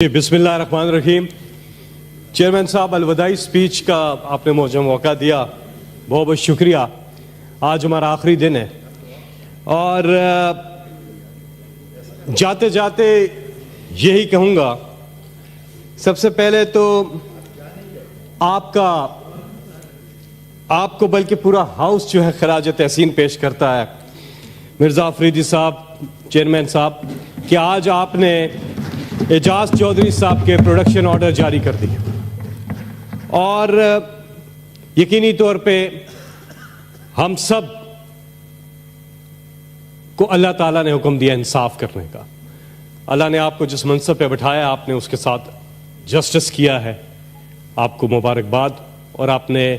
بسم اللہ الرحمن الرحیم۔ چیئرمین صاحب، الوداعی سپیچ کا آپ نے مجھے موقع دیا، بہت بہت شکریہ۔ آج ہمارا آخری دن ہے اور جاتے جاتے یہی کہوں گا، سب سے پہلے تو آپ کو بلکہ پورا ہاؤس جو ہے خراج تحسین پیش کرتا ہے، مرزا افریدی صاحب، چیئرمین صاحب، کہ آج آپ نے اعجاز چودھری صاحب کے پروڈکشن آرڈر جاری کر دیے اور یقینی طور پہ ہم سب کو اللہ تعالیٰ نے حکم دیا انصاف کرنے کا۔ اللہ نے آپ کو جس منصب پہ بٹھایا، آپ نے اس کے ساتھ جسٹس کیا ہے، آپ کو مبارکباد۔ اور آپ نے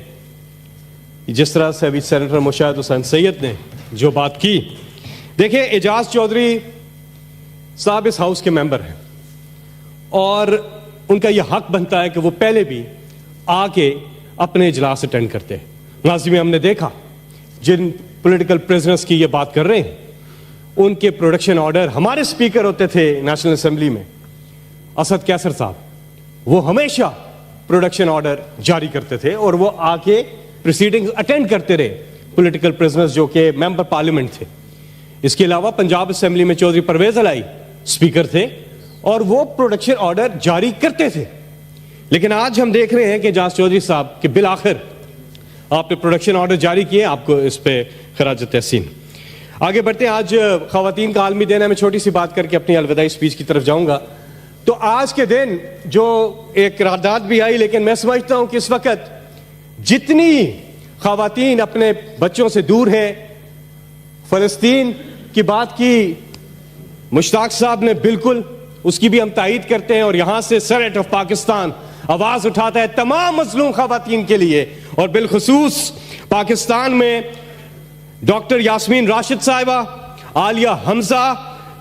جس طرح سے ابھی سینیٹر مشاہد حسین سید نے جو بات کی، دیکھیں اعجاز چودھری صاحب اس ہاؤس کے ممبر ہیں اور ان کا یہ حق بنتا ہے کہ وہ پہلے بھی آ کے اپنے اجلاس اٹینڈ کرتے ہیں۔ ماضی میں ہم نے دیکھا جن پولیٹیکل پریزنرز کی یہ بات کر رہے ہیں، ان کے پروڈکشن آرڈر، ہمارے سپیکر ہوتے تھے نیشنل اسمبلی میں اسد کیسر صاحب، وہ ہمیشہ پروڈکشن آرڈر جاری کرتے تھے اور وہ آ کے پروسیڈنگ اٹینڈ کرتے رہے، پولیٹیکل پریزنرز جو کہ ممبر پارلیمنٹ تھے۔ اس کے علاوہ پنجاب اسمبلی میں چودھری پرویز علائی سپیکر تھے اور وہ پروڈکشن آرڈر جاری کرتے تھے۔ لیکن آج ہم دیکھ رہے ہیں کہ اعجاز چودھری صاحب کہ بالآخر آپ نے پروڈکشن آرڈر جاری کیے، آپ کو اس پہ خراج تحسین۔ آگے بڑھتے ہیں، آج خواتین کا عالمی دن ہے۔ میں چھوٹی سی بات کر کے اپنی الوداعی سپیچ کی طرف جاؤں گا۔ تو آج کے دن جو ایک قرارداد بھی آئی، لیکن میں سمجھتا ہوں کہ اس وقت جتنی خواتین اپنے بچوں سے دور ہیں، فلسطین کی بات کی مشتاق صاحب نے، بالکل اس کی بھی ہم تائید کرتے ہیں اور یہاں سے سینیٹ آف پاکستان آواز اٹھاتا ہے تمام مظلوم خواتین کے لیے، اور بالخصوص پاکستان میں ڈاکٹر یاسمین راشد صاحبہ، عالیہ حمزہ،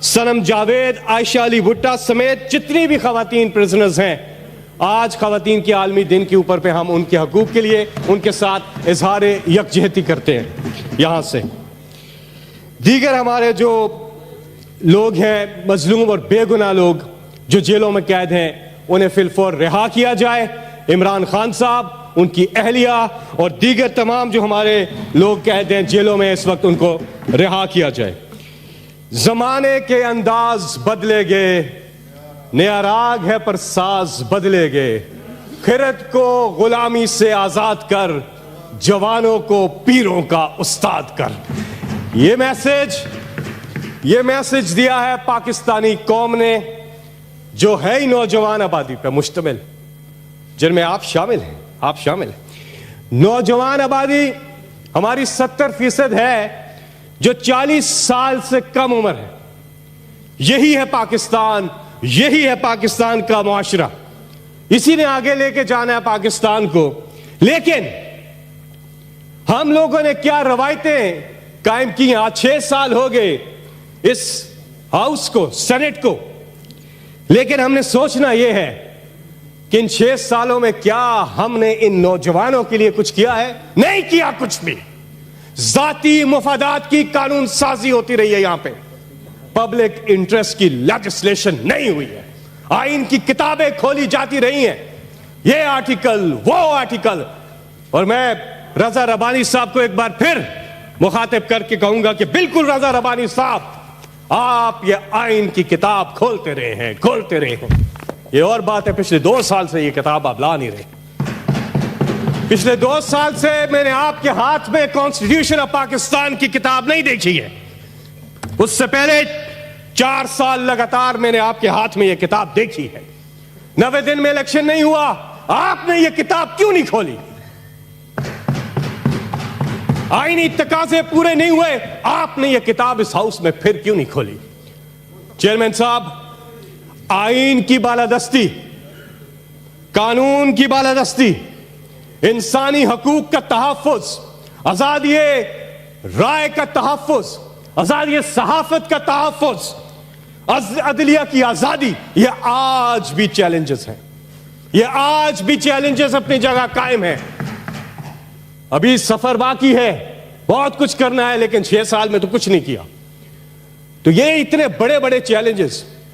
صنم جاوید، عائشہ علی بھٹہ سمیت جتنی بھی خواتین پرزنرز ہیں، آج خواتین کے عالمی دن کے اوپر پہ ہم ان کے حقوق کے لیے ان کے ساتھ اظہار یکجہتی کرتے ہیں۔ یہاں سے دیگر ہمارے جو لوگ ہیں، مظلوم اور بے گناہ لوگ جو جیلوں میں قید ہیں، انہیں فی الفور رہا کیا جائے۔ عمران خان صاحب، ان کی اہلیہ اور دیگر تمام جو ہمارے لوگ قید ہیں جیلوں میں اس وقت، ان کو رہا کیا جائے۔ زمانے کے انداز بدلے گئے، نیا راگ ہے پر ساز بدلے گئے، خرد کو غلامی سے آزاد کر، جوانوں کو پیروں کا استاد کر۔ یہ میسج دیا ہے پاکستانی قوم نے، جو ہے ہی نوجوان آبادی پہ مشتمل، جن میں آپ شامل ہیں۔ نوجوان آبادی ہماری 70% ہے جو 40 سال سے کم عمر ہے۔ یہی ہے پاکستان کا معاشرہ، اسی نے آگے لے کے جانا ہے پاکستان کو۔ لیکن ہم لوگوں نے کیا روایتیں قائم کی ہیں؟ آج 6 سال ہو گئے اس ہاؤس کو، سینٹ کو، لیکن ہم نے سوچنا یہ ہے کہ ان 6 سالوں میں کیا ہم نے ان نوجوانوں کے لیے کچھ کیا ہے؟ نہیں کیا کچھ بھی۔ ذاتی مفادات کی قانون سازی ہوتی رہی ہے، یہاں پہ پبلک انٹرسٹ کی لیجسلیشن نہیں ہوئی ہے، آئین کی کتابیں کھولی جاتی رہی ہیں، یہ آرٹیکل وہ آرٹیکل۔ اور میں رضا ربانی صاحب کو ایک بار پھر مخاطب کر کے کہوں گا کہ بالکل رضا ربانی صاحب، آپ یہ آئین کی کتاب کھولتے رہے ہیں۔ یہ اور بات ہے، پچھلے 2 سال سے یہ کتاب آپ لا نہیں رہے۔ پچھلے 2 سال سے میں نے آپ کے ہاتھ میں کانسٹیٹیوشن آف پاکستان کی کتاب نہیں دیکھی ہے۔ اس سے پہلے 4 سال لگاتار میں نے آپ کے ہاتھ میں یہ کتاب دیکھی ہے۔ 90 دن میں الیکشن نہیں ہوا، آپ نے یہ کتاب کیوں نہیں کھولی؟ آئینی تقاضے پورے نہیں ہوئے، آپ نے یہ کتاب اس ہاؤس میں پھر کیوں نہیں کھولی؟ چیئرمین صاحب، آئین کی بالادستی، قانون کی بالادستی، انسانی حقوق کا تحفظ، آزادی رائے کا تحفظ، آزادی صحافت کا تحفظ، عدلیہ کی آزادی، یہ آج بھی چیلنجز ہیں، یہ آج بھی چیلنجز اپنی جگہ قائم ہیں۔ ابھی سفر باقی ہے، بہت کچھ کرنا ہے، لیکن 6 سال میں تو کچھ نہیں کیا۔ تو یہ اتنے بڑے بڑے چیلنجز